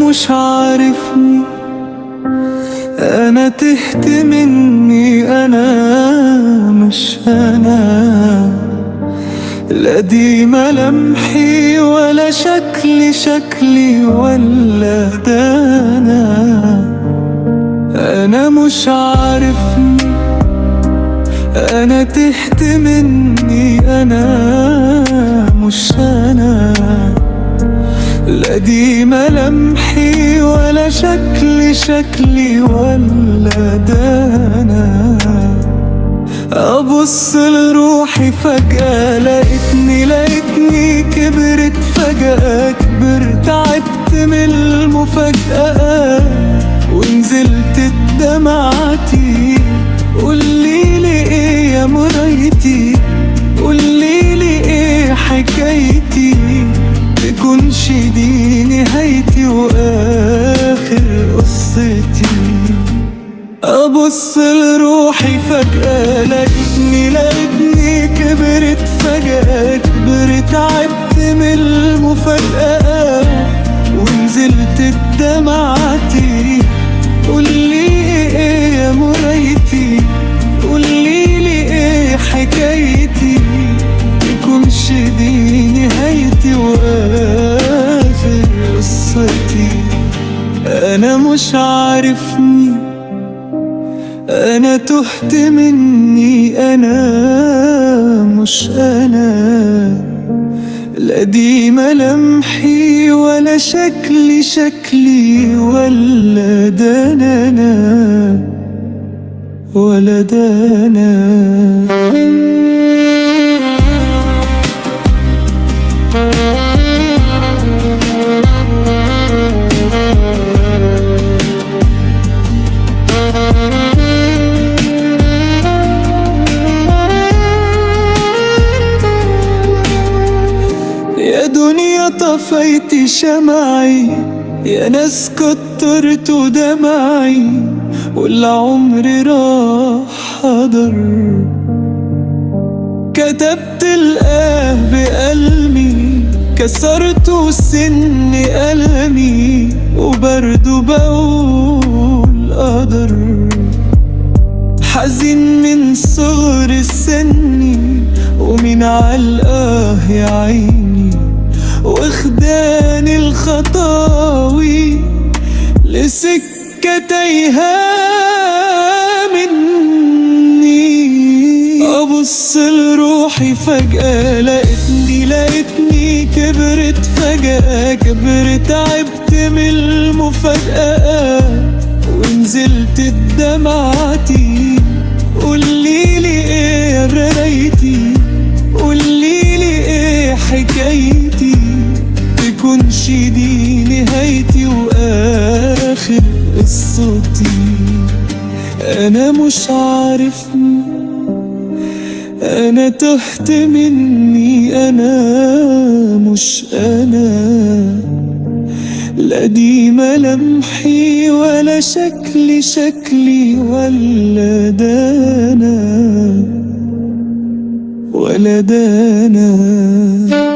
مش عارفني، أنا تهت مني، أنا مش أنا. لا دي ملامحي ولا شكلي ولا ده أنا مش عارفني، أنا تهت مني، أنا مش أنا. لا دي ملامحي ولا شكلي ولا ده أنا. أبص لروحي فجأة لقيتني كبرت فجأة، كبرت تعبت من المفاجأة ونزلت دمعتي. قوليلي ايه يا مرايتي، قوليلي ايه حكايتي، تكونش دي نهايتي واخر قصتي. ابص لروحي فجأة لقيتني كبرت فجأة، كبرت تعبت من المفاجأة ونزلت دمعتي. قولي ايه يا مرايتي، قوليلي ايه حكايتي، تكونش دي نهايتي واخر قصتي. انا مش عارفني، أنا تهت مني، أنا مش أنا. لا دي ملامحي ولا شكلي ولا ده أنا ولا ده أنا. يا دنيا طفيت شمعي، يا ناس كترت دمعي، والعمر راح حضر. كتبت الآه بقلبي، كسرت سن ألمي، وبرضه بقول قدر. حزين من صغر السن ومن عالقاه يا عيني، واخداني الخطاوي لسكة تايهة مني. أبص لروحي فجأة لقيتني كبرت فجأة، كبرت تعبت من المفاجأة ونزلت دمعتي. قوليلي ايه يا مرايتي، قوليلي ايه حكايتي، تكونش دي نهايتي واخر قصتي. انا مش عارفني، انا تهت مني، انا مش انا. لا دي ملامحي ولا شكلي ولا ده أنا ولا ده أنا.